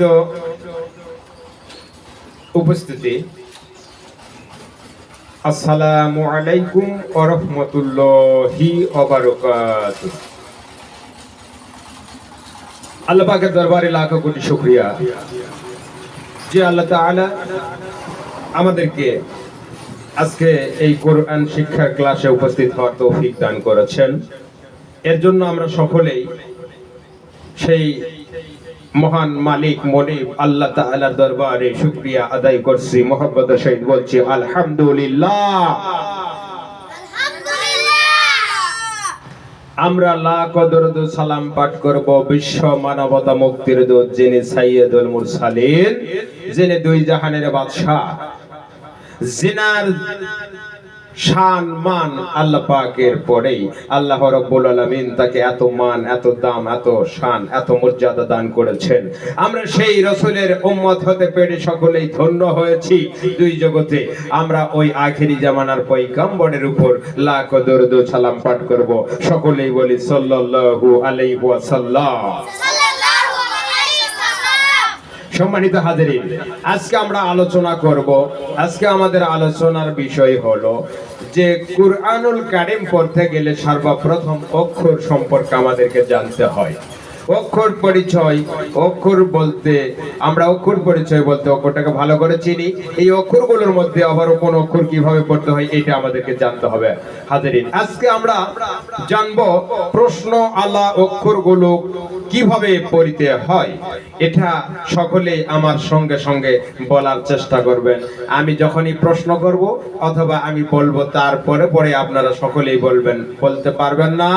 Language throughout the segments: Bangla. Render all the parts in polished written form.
তো উপস্থিতি আসসালামু আলাইকুম ওয়া রাহমাতুল্লাহি ওয়া বারাকাতুহু। আল্লাহ পাকের দরবারে লাখো কোটি শুকরিয়া যে আল্লাহ তাআলা আমাদেরকে আজকে এই কোরআন শিক্ষার ক্লাসে উপস্থিত হওয়ার তৌফিক দান করেছেন। এর জন্য আমরা সকলেই সেই মহান মালিক মনিব আল্লাহ তাআলার দরবারে শুকরিয়া আদায় করছি, মুহাব্বতের সহিত বলছি আলহামদুলিল্লাহ। আমরা লাখ দরুদ সালাম পাঠ করব বিশ্ব মানবতা মুক্তির দূত যিনি সাইয়্যিদুল মুরসালিন, যিনি দুই জাহানের বাদশা, জিনার শান মান আল্লাহ পাকের পরেই আল্লাহ রাব্বুল আলামিন তাকে এত মান, এত দাম, এত শান, এত মর্যাদা দান করেছেন। আমরা সেই রাসূলের উম্মত হতে পেরে সকলেই ধন্য হয়েছি। দুই জগতে আমরা ওই আখেরি জামানার পয়গম্বরের উপর লাখ দরুদ সালাম পাঠ করব। সকলেই বলি সাল্লাল্লাহু আলাইহি ওয়াসাল্লাম। সম্মানিত হাজিরিন, আজকে আমরা আলোচনা করব। আজকে আমাদের আলোচনার বিষয় হলো যে কুরআনুল কারীম পড়তে গেলে সর্বপ্রথম অক্ষর সম্পর্কে আমাদেরকে জানতে হয়। অক্ষর পরিচয়, অক্ষর বলতে আমরা অক্ষর পরিচয় বলতে অক্ষরটাকে ভালো করে চিনি। এই অক্ষরগুলোর মধ্যে আবারও কোন অক্ষর কিভাবে পড়তে হয় এটা আমাদেরকে জানতে হবে। হাজিরিন, আজকে আমরা জানবো প্রশ্ন আলা অক্ষরগুলো কিভাবে পড়তে হয়। এটা সকলে আমার সঙ্গে সঙ্গে বলার চেষ্টা করবেন। আমি যখনই প্রশ্ন করব অথবা আমি বলবো তারপরে পরে আপনারা সকলেই বলবেন। বলতে পারবেন না?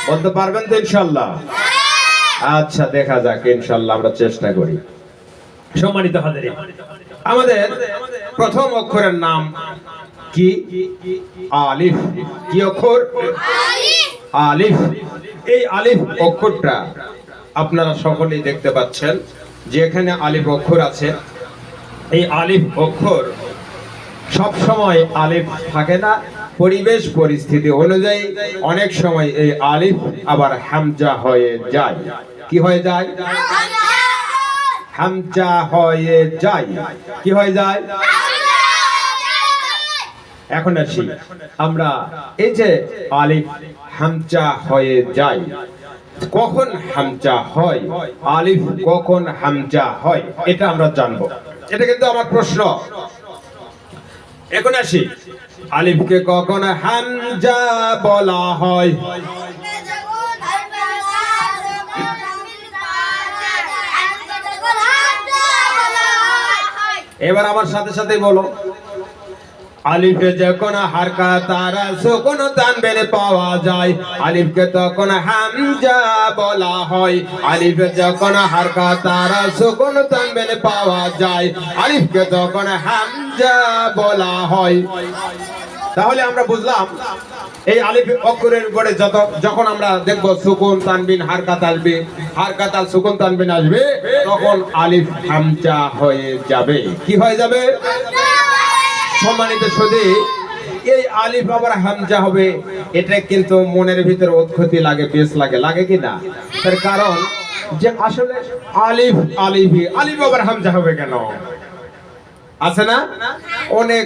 বলতে পারবেন তো ইনশাআল্লাহ? আচ্ছা, দেখা যাক, ইনশাআল্লাহ আমরা চেষ্টা করি। সম্মানিত হাজিরিন, আমাদের প্রথম অক্ষরের নাম কি? আলিফ। কি অক্ষর? আলিফ। এই আলিফ অক্ষরটা আপনারা সকলেই দেখতে পাচ্ছেন যে এখানে আলিফ অক্ষর আছে। এই আলিফ অক্ষর সব সময় আলিফ থাকে না, পরিবেশ পরিস্থিতি অনুযায়ী অনেক সময় এই আলিফ আবার হামজা হয়ে যায়। কি হয়ে যায়? হামজা হয়ে যায়। কি হয়ে যায়? এখন আসি আমরা এই যে আলিফ হামজা হয়ে যায়, কখন হামজা হয়, আলিফ কখন হামজা হয়, এটা আমরা জানবো। এটা কিন্তু আমার প্রশ্ন। এখন আসি, আলিফকে কখন হামজা বলা হয়? এবার আমার সাথে সাথে বলো, আলিফে যখন হারকাত আর সুকুন তানবিন পাওয়া যায়, আলিফকে তখন হামজা বলা হয়। আলিফে যখন হারকাত আর সুকুন তানবিন পাওয়া যায়, আলিফকে তখন হামজা বলা হয়। তাহলে আমরা বুঝলাম এই আলিফ অক্ষরের উপরে যখন আমরা দেখব সুকুন তানবিন হারকাত আসবে, হারকাত আর সুকুন তানবিন আসবে, তখন আলিফ হামজা হয়ে যাবে। কি হয়ে যাবে? সম্মানিত সুধী, এই আলিফ আবার হামজা হবে, এটা কিন্তু মনের ভিতরে উৎক্ষতি লাগে, বেশ লাগে। লাগে কি না? তার কারণ যে আসলে আলিফ আলিফি, আলিফ আবার হামজা হবে কেন? আছে না? অনেক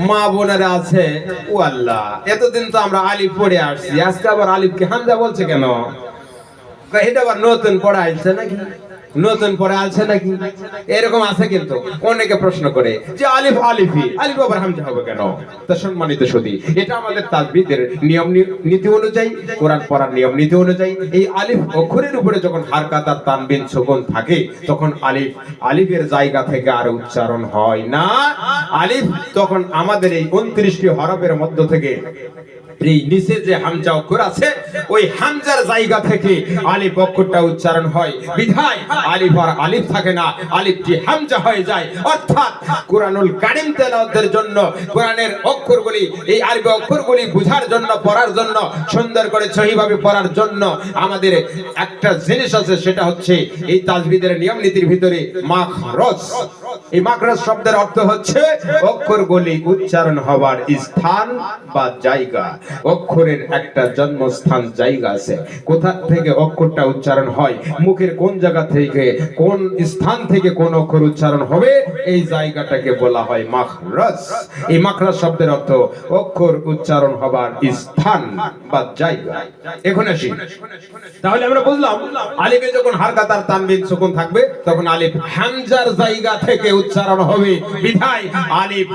মা বোনেরা আছে, ও আল্লাহ, এতদিন তো আমরা আলিফ পড়ে আসছি, আজকে আবার আলিফকে হামজা বলছে কেন? এটা আবার নতুন পড়া আছে নাকি? নতুন পড়া আছে নাকি? এরকম আছে কিন্তু অনেকে প্রশ্ন করে যে আলিফ আলিফি, আলিফ আবার হামজা হবে কেন? তা সম্মানিত সুধী, এটা আমাদের তাজবিদের নিয়ম নীতি অনুযায়ী, কোরআন পড়ার নিয়ম নীতি অনুযায়ী এই আলিফ অক্ষরের উপরে যখন হারকাত আর তানবিন সুকুন থাকে, তখন আলিফ আলিফের জায়গা থেকে আর উচ্চারণ হয় না। আলিফ তখন আমাদের এই 29টি হরফের মধ্য থেকে এই নিচে যে হামজা অক্ষর আছে, ওই হামজার জায়গা থেকে আলিফ অক্ষরটা উচ্চারণ হয়। বিধায় আলিফ আর আলিফ থাকে না, আলিফটি হামজা হয়ে যায়। অর্থাৎ কুরআনুল কারীম তেলাওয়াতের জন্য, কোরআনের অক্ষরগুলি, এই আরবি অক্ষরগুলি বোঝার জন্য, পড়ার জন্য, সুন্দর করে সহিভাবে পড়ার জন্য আমাদের একটা জিনিস আছে, সেটা হচ্ছে এই তাজবিদের নিয়ম নীতির ভিতরে মাখরজ। এই মাখরজ শব্দের অর্থ হচ্ছে অক্ষরগুলি উচ্চারণ হবার স্থান বা জায়গা। অক্ষরের একটা জন্মস্থান জায়গা আছে, কোথা থেকে অক্ষরটা উচ্চারণ হয়, মুখের কোন জায়গা থেকে থেকে কোন স্থান থেকে কোন অক্ষর উচ্চারণ হবে এই জায়গাটাকে বলা হয় মাখরাজ। এই মাখরাজ শব্দের অর্থ অক্ষর উচ্চারণ হবার স্থান বা জায়গা। এখন আসি, তাহলে আমরা বুঝলাম আলিফে যখন হারকাত আর তানবিন সুকুন থাকবে তখন আলিফ হামজার জায়গা থেকে উচ্চারণ হবে, বিধায় আলিফ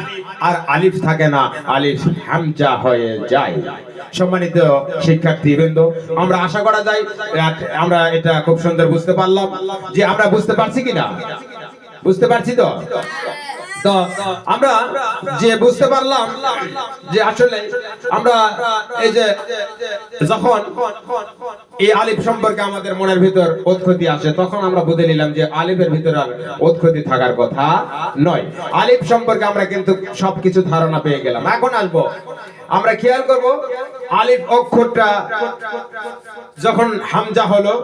আর আলিফ থাকে না, আলিফ হামজা হয়ে যায়। সম্মানিত শিক্ষার্থীবৃন্দ, আমরা আশা করা যায় আমরা এটা খুব সুন্দর বুঝতে পারলাম। যে আমরা বুঝতে পারছি কিনা? বুঝতে পারছি তো? তো আমরা যে বুঝতে পারলাম যে আসলে আমরা এই যে যখন এই আলিফ সম্পর্কে আমাদের মনের ভিতর উৎপত্তি আসে তখন আমরা বুঝে নিলাম যে আলিফের ভিতর আর উৎপত্তি থাকার কথা নয়। আলিফ সম্পর্কে আমরা কিন্তু সবকিছু ধারণা পেয়ে গেলাম। এখন আসবো, আমরা খেয়াল করব আলিফ অক্ষরটা যখন হামজা হলো,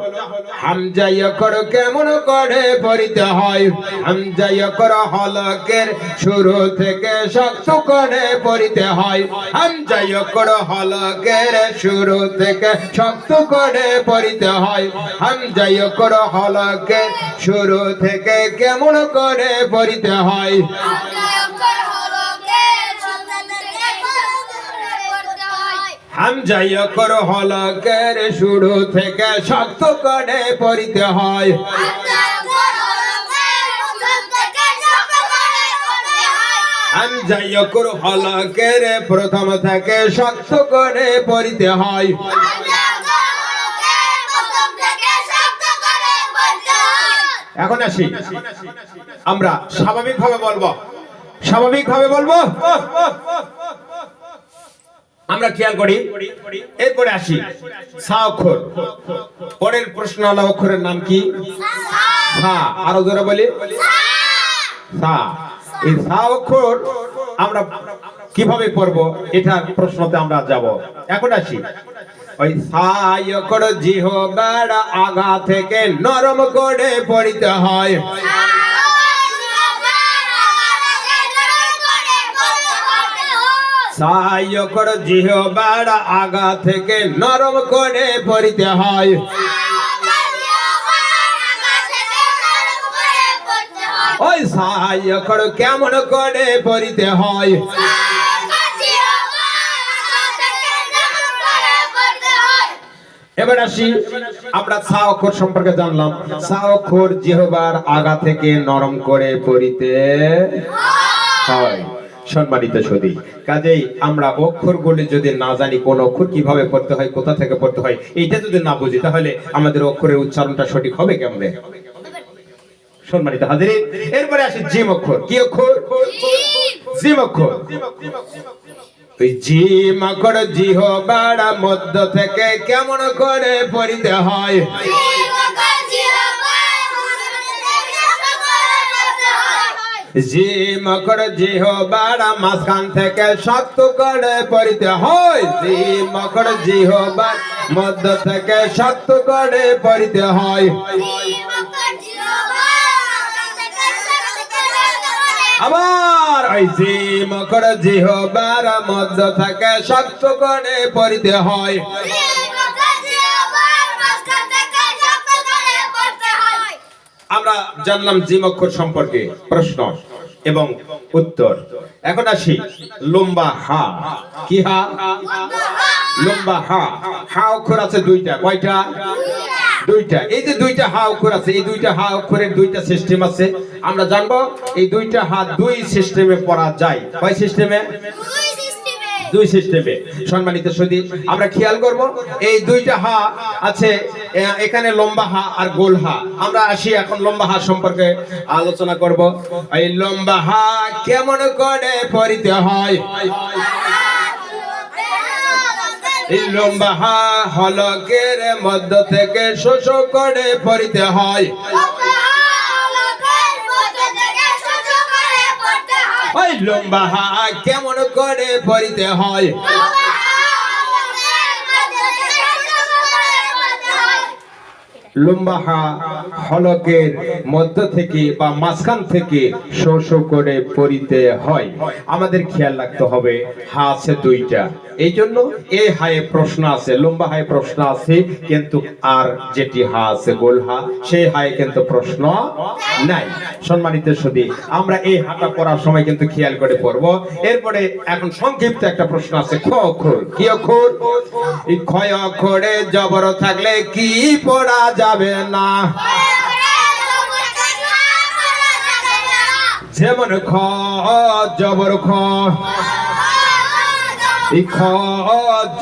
হামজা ইয়কর কেমন করে পড়তে হয়? হামজা ইয়কর হলকের শুরু থেকে শক্ত করে পড়তে হয়। হামজা ইয়কর হলকের শুরু থেকে শক্ত করে পড়তে হয়। হামজা ইয়কর হলকের শুরু থেকে কেমন করে পড়তে হয়? হামজা ইয়কর হলকের শুরু থেকে শক্ত করে পড়তে হয়। হামজা ইয়কর হলকের প্রথম থেকে শক্ত করে পড়তে হয়। এখন আসি, আমরা স্বাভাবিকভাবে বলবো, স্বাভাবিকভাবে বলবো। আমরা খেয়াল করি, এরপরে আসি সা অক্ষর। পরের প্রশ্ন হলো অক্ষরের নাম কি? সা। আরো জোরে বলি, সা। এই সা অক্ষর আমরা কিভাবে পড়বো এটার প্রশ্নতে আমরা যাব। এখন আসি, ওই সা অক্ষর জিহ্বার আগা থেকে নরম করে পড়তে হয়। সা অক্ষর জিহ্বার আগা থেকে নরম করে পড়তে হয়। ওই সা অক্ষর কেমন করে পড়তে হয়? এবার আসি, আমরা সা অক্ষর সম্পর্কে জানলাম। সা অক্ষর জিহ্বার আগা থেকে নরম করে পড়তে হয়। সম্মানিত সুধী, কাজেই আমরা অক্ষরগুলি যদি না জানি কোন অক্ষর কিভাবে পড়তে হয়, কোথা থেকে পড়তে হয়, এইটা যদি না বুঝি তাহলে আমাদের অক্ষরের উচ্চারণটা সঠিক হবে কেমনে? সম্মানিত হাজিরিন, এরপরে আসি জিম অক্ষর। কি অক্ষর? জিম অক্ষর। ওই জিম অক্ষর জিহ্বার মধ্য থেকে কেমন করে পড়তে হয়? জিম অক্ষর জিহ্বার মাঝখান থেকে শক্ত করে পড়তে হয়। জিম অক্ষর জিহ্বার মধ্য থেকে শক্ত করে পড়তে হয়। আবার ওই জিম অক্ষর জিহ্বার মধ্য থেকে শক্ত করে পড়তে হয়। আমরা জানলাম জিম অক্ষর সম্পর্কে প্রশ্ন এবং উত্তর। এখন আসি লম্বা হা। কি হা? লম্বা হা। হা অক্ষর আছে দুইটা। কয়টা? দুইটা। এই যে দুইটা হা অক্ষর আছে, এই দুইটা হা অক্ষরের দুইটা সিস্টেম আছে। আমরা জানবো এই দুইটা হা দুই সিস্টেমে পড়া যায়। কয় সিস্টেমে? দুই সিস্টেমে। সম্মানিত সুধী, আমরা খেয়াল করব এই দুইটা হা আছে, এখানে লম্বা হা আর গোল হা। আমরা আসি এখন লম্বা হা সম্পর্কে আলোচনা করব। এই লম্বা হা কেমন করে পড়তে হয়? এই লম্বা হা হলকের মধ্য থেকে শোষ করে পড়তে হয়। ওই লম্বা হা কেমন করে পড়তে হয়? লম্বা হা হলকের মধ্য থেকে বা মাঝখান থেকে শো শো করে পড়িতে হয়। আমাদের খেয়াল রাখতে হবে হা আছে দুইটা, এই জন্য এই হায়ে প্রশ্ন আছে, লম্বা হায়ে প্রশ্ন আছে, কিন্তু আর যেটি হা আছে গোল হা, সেই হায়ে কিন্তু প্রশ্ন নাই। সম্মানিত সুধী, আমরা এই হাটা পড়ার সময় কিন্তু খেয়াল করে পড়বো। এরপরে এখন সংক্ষিপ্ত একটা প্রশ্ন আছে, খ অক্ষর। কি অক্ষর? এই খ অক্ষরে জবর থাকলে কি পড়া যাবে না? যেমন খ জবর খ, এই খ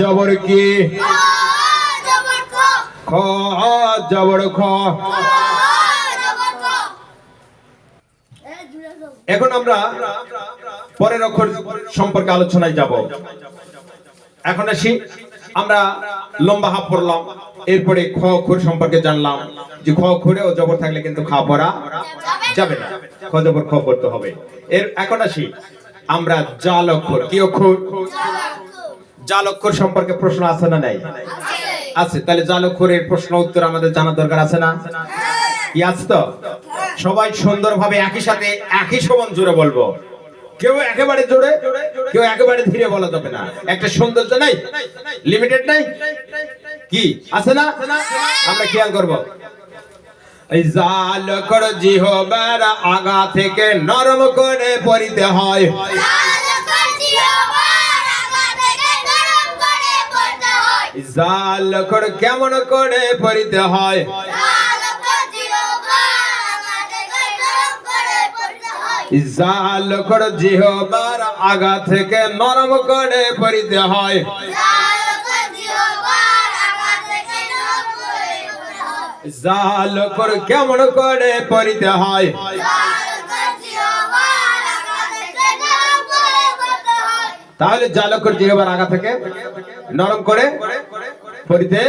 জবর কি? খ জবর খ। এখন আমরা পরের অক্ষর সম্পর্কে আলোচনায় যাব। এখন আসি, আমরা লম্বা হাফ পড়লাম, এরপরে খ অক্ষর সম্পর্কে জানলাম যে খ অক্ষরে ও জবর থাকলে কিন্তু খা পড়া যাবে না, খ জবর খ পড়তে হবে। এখন আসি আমরা জাল অক্ষর। কি অক্ষর? জাল অক্ষর সম্পর্কে প্রশ্ন আছে না নাই? আছে। তাহলে জাল অক্ষরের প্রশ্ন উত্তর আমাদের জানা দরকার আছে না? কি আছে তো? সবাই সুন্দরভাবে একই সাথে একই সমান জোরে বলবো। কেউ একেবারে জোরে, কেউ একেবারে ধীরে বলা যাবে না। একটা সৌন্দর্য নাই, লিমিটেড নাই, কি আছে না? আমরা খেয়াল করব। এই জাল অক্ষর জিহবার আগা থেকে নরম করে পড়িতে হয়। জাল অক্ষর কেমন করে পড়িতে হয়? জাল অক্ষর জিহবার আগা থেকে নরম করে পড়িতে হয়। জাল অক্ষর কেমন করে পড়িতে হয়? তাহলে জাল অক্ষর জিহবার আগা থেকে নরম করে পড়িতে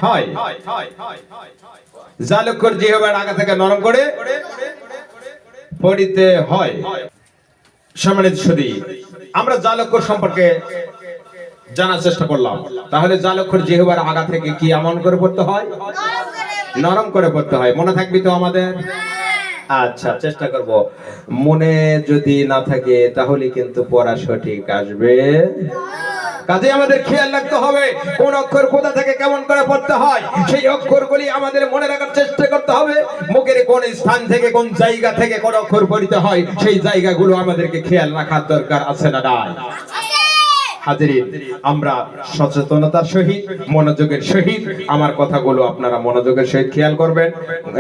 হয়। জাল অক্ষর জিহবার আগা থেকে নরম করে পড়িতে হয়। সম্মানিত সুধী, আমরা জাল অক্ষর সম্পর্কে জানার চেষ্টা করলাম। তাহলে জাল অক্ষর জিহবার আগা থেকে কি এমন করে পড়তে হয়? নরম করে পড়তে হয়। মনে থাকবি তো আমাদের? আচ্ছা, চেষ্টা করব। মনে যদি না থাকে তাহলে কিন্তু পড়া সঠিক আসবে। কাজে আমাদের খেয়াল রাখতে হবে কোন অক্ষর কোথা থেকে কেমন করে পড়তে হয়, সেই অক্ষরগুলি আমাদের মনে রাখার চেষ্টা করতে হবে। মুখের কোন স্থান থেকে কোন জায়গা থেকে কোন অক্ষর পড়িতে হয়, সেই জায়গাগুলো আমাদেরকে খেয়াল রাখার দরকার আছে না নাই? হাজিরিন, আমরা সচেতনতার সহিত, মনোযোগের সহিত আমার কথাগুলো আপনারা মনোযোগের সহিত খেয়াল করবেন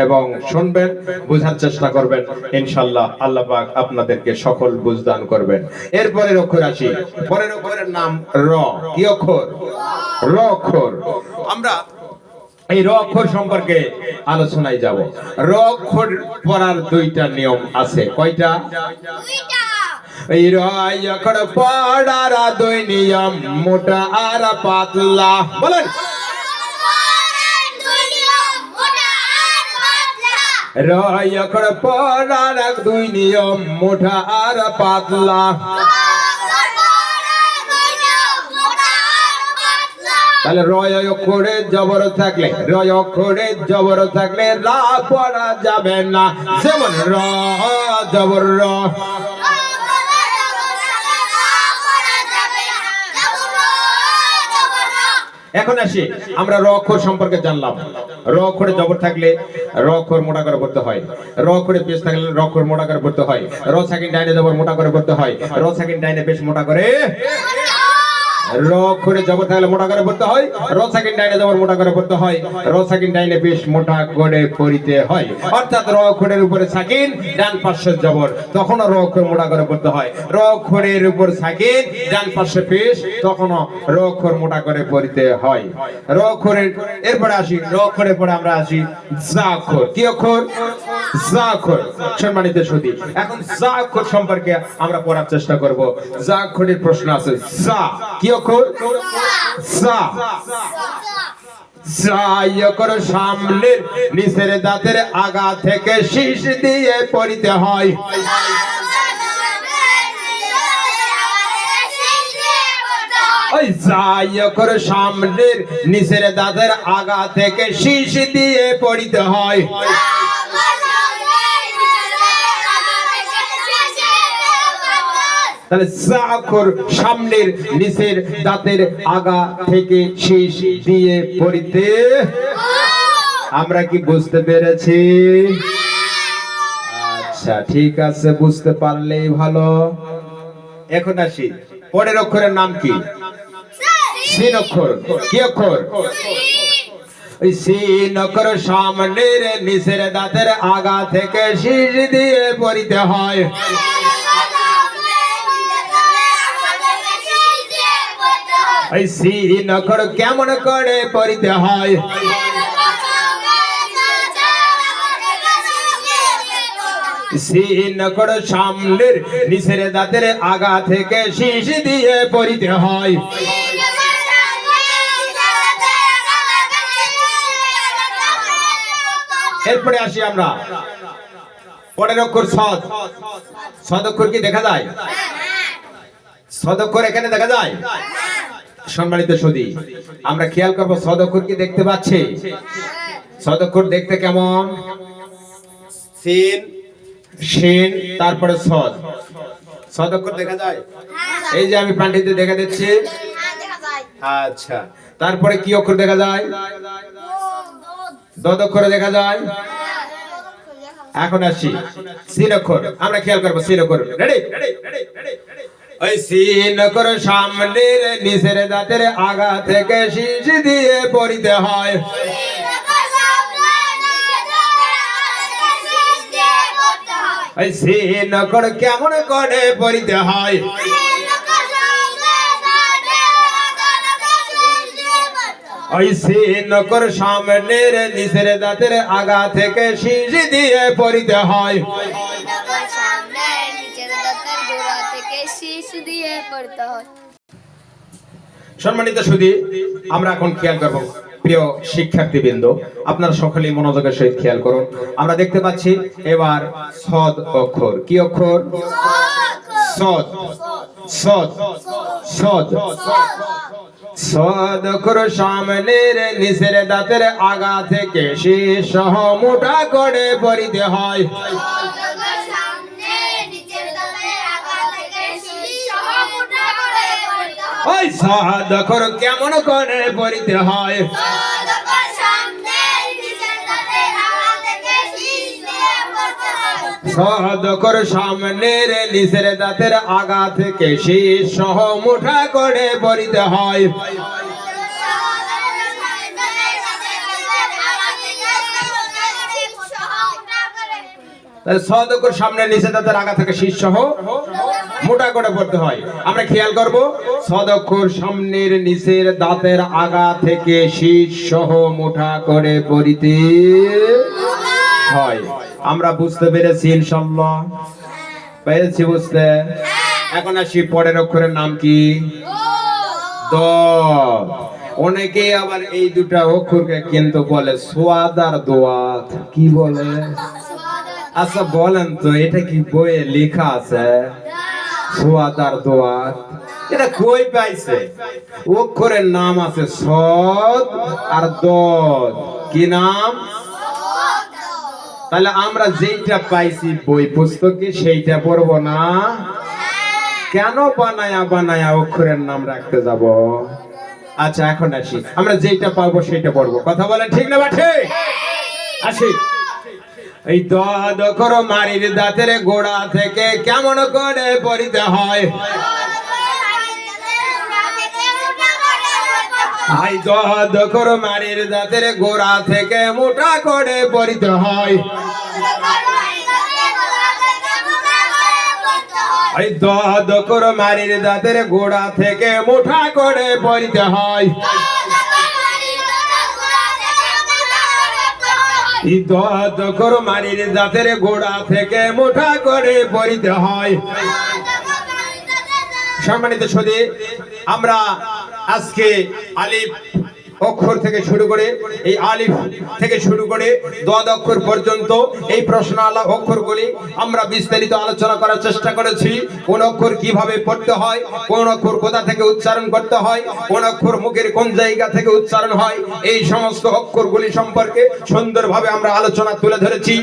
এবং শুনবেন, বোঝার চেষ্টা করবেন। ইনশাআল্লাহ আল্লাহ পাক আপনাদেরকে সকল বুঝদান করবেন। এরপরের অক্ষর আসি। পরের অক্ষরের নাম র। কি অক্ষর? র অক্ষর। আমরা এই র অক্ষর সম্পর্কে আলোচনায় যাব। র অক্ষর পড়ার দুইটা নিয়ম আছে। কয়টা? এই র অক্ষর পড়ার দুই নিয়ম, মোটা আর পাতলা। বলেন। র অক্ষর পড়ার দুই নিয়ম, মোটা আর পাতলা। তাহলে র অক্ষরে জবর থাকলে, র অক্ষরে জবর থাকলে রা পড়া যাবে না। যেমন র জবর র। এখন আসি, আমরা র অক্ষর সম্পর্কে জানলাম। র অক্ষরে জবর থাকলে র অক্ষর মোটা করে পড়তে হয়। র অক্ষরে পেশ থাকলে র অক্ষর মোটা করে পড়তে হয়। র সাকিন ডাইনে জবর মোটা করে পড়তে হয়। র সাকিন ডাইনে পেশ মোটা করে। র অক্ষরে জবর থাকলে মোটা করে পড়তে হয়। র সাকিন ডাইনে জবর মোটা করে পড়তে হয়। র সাকিন ডাইনে পেশ মোটা করে পড়িতে হয়। অর্থাৎ র অক্ষরের উপরে সাকিন, ডান পাশে জবর, তখনও র অক্ষর মোটা করে পড়তে হয়। র অক্ষরের উপর সাকিন, ডান পাশে পেশ, তখনও র অক্ষর মোটা করে পড়িতে হয়। র অক্ষরের এরপরে আসি, র অক্ষরের পরে আমরা আসি জা অক্ষর। কি অক্ষর? জা অক্ষর। সম্মানিত সুধী, এখন জা অক্ষর সম্পর্কে আমরা পড়ার চেষ্টা করব। জা অক্ষরের প্রশ্ন আছে। জা কি অক্ষর? জা। জা অক্ষর সামনের নিচের দাঁতের আগা থেকে শীষ দিয়ে পড়িতে হয়। ওই জা অক্ষর সামনের নিচের দাঁতের আগা থেকে শীষ দিয়ে পড়িতে হয়। তাহলে জা অক্ষর সামনের নিচের দাঁতের আগা থেকে শীষ দিয়ে পড়িতে, আমরা কি বুঝতে পেরেছি? আচ্ছা ঠিক আছে, বুঝতে পারলেই ভালো। এখন আসি পরের অক্ষরের নাম কি? সিন অক্ষর। কি অক্ষর? ওই সিন অক্ষর সামনের নিচের দাঁতের আগা থেকে শীষ দিয়ে পড়িতে হয়। ওই সিন অক্ষর কেমন করে পড়িতে হয়? সিন অক্ষর সামনের নিচের দাঁতের আগা থেকে শীষ দিয়ে পড়িতে হয়। এরপরে আসি আমরা পরের অক্ষর সদ। সদ অক্ষর কি দেখা যায়? সদ অক্ষর এখানে দেখা যায়। সম্মানিত সুধী, আমরা খেয়াল করবো সদ অক্ষর কি দেখতে পাচ্ছি? সদ অক্ষর দেখতে কেমন? সিন, শিন, তারপরে সদ। সদ অক্ষর দেখা যায়? এই যে আমি পান্ডিতে দেখা দিচ্ছি। আচ্ছা, তারপরে কি অক্ষর দেখা যায়? দদ অক্ষরে দেখা যায়। এখন আসি সিন অক্ষর। আমরা খেয়াল করবো সিন অক্ষর। রেডি? ওই সিন অক্ষর সামনের নিচের দাঁতের আগা থেকে শীষ দিয়ে পড়িতে হয়। ওই সিন অক্ষর কেমন করে পড়িতে হয়? ওই সিন অক্ষর সামনের নিচের দাঁতের আগা থেকে শীষ দিয়ে পড়িতে হয়। সম্মানিত সুধী, আমরা এখন খেয়াল করব প্রিয় শিক্ষার্থীবৃন্দ, আপনারা সকলেই মনোযোগের সহিত খেয়াল করুন। আমরা দেখতে পাচ্ছি এবার সদ অক্ষর। কি অক্ষর? সদ। সদ। সদ। সদ অক্ষর সামনের নিচের দাঁতের আগা থেকে শীষ সহ মোটা করে পড়িতে হয়। ওই সদ অক্ষর কেমন করে পড়িতে হয়? সদ অক্ষর সামনের নিচের দাঁতের আগা থেকে শীষ সহ মুঠা করে পড়িতে হয়। সদ অক্ষর সামনের নিচের দাঁতের আগা থেকে শীষ সহ মোটা করে পড়তে হয়। আমরা খেয়াল করব সদ অক্ষর সামনের নিচের দাঁতের আগা থেকে শীষ সহ মোটা করে পড়িতে হয়। আমরা বুঝতে পেরেছি ইনশাআল্লাহ? পেরেছি বুঝতে? এখন আসি পরের অক্ষরের নাম কি? দ। অনেকে আবার এই দুটা অক্ষরকে কিন্তু বলে সোয়াদ আর দোয়াত। কি বলে? আচ্ছা বলেন তো, এটা কি বইয়ে লেখা আছে? সোয়াদ আর দোয়াত এটা কই পাইছে? অক্ষরের নাম আছে সদ আর দদ। কি নাম? তাহলে আমরা যেটা পাইছি বই পুস্তকে সেইটা পড়বো না? কেন বানায়া বানায়া অক্ষরের নাম রাখতে যাব? আচ্ছা এখন আসি, আমরা যেটা পাবো সেটা পড়বো। কথা বলেন ঠিক না ঠিক? আসি এই দদ অক্ষর মারির দাঁতের গোড়া থেকে কেমন করে পড়িতে হয়? এই দদ অক্ষর মারির দাঁতের গোড়া থেকে মোটা করে পড়িতে হয়। এই দদ অক্ষর মারির দাঁতের গোড়া থেকে মোটা করে পড়িতে হয়। এই দদ অক্ষর মারির দাঁতের গোড়া থেকে মোটা করে পড়িতে হয়। সম্মানিত সুধী, আমরা আজকে আলিফ অক্ষর থেকে শুরু করে এই আলিফ থেকে শুরু করে দোয়াদ অক্ষর পর্যন্ত এই প্রশ্ন আলা অক্ষরগুলি আমরা বিস্তারিত আলোচনা করার চেষ্টা করেছি। কোন অক্ষর কিভাবে পড়তে হয়, কোন অক্ষর কোথা থেকে উচ্চারণ করতে হয়, কোন অক্ষর মুখের কোন জায়গা থেকে উচ্চারণ হয়, এই সমস্ত অক্ষরগুলি সম্পর্কে সুন্দরভাবে আমরা আলোচনা তুলে ধরেছি।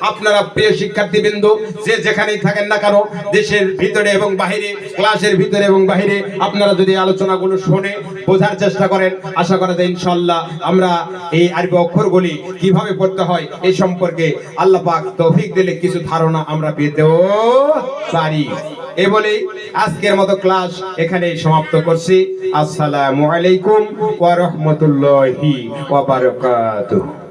আপনারা প্রিয় শিক্ষার্থীবৃন্দ যে যেখানেই থাকেন না কেন, দেশের ভিতরে এবং বাহিরে, ক্লাসের ভিতরে এবং বাহিরে, আপনারা যদি আলোচনাগুলো শুনে বোঝার চেষ্টা করেন, আশা করা যায় ইনশাআল্লাহ আমরা এই আরবি অক্ষরগুলি কিভাবে পড়তে হয় এই সম্পর্কে আল্লাহ পাক তৌফিক দিলে কিছু ধারণা আমরা পেতেও পারি। এ বলেই আজকের মতো ক্লাস এখানে সমাপ্ত করছি। আসসালামু আলাইকুম ওয়া রাহমাতুল্লাহি ওয়া বারাকাতুহু।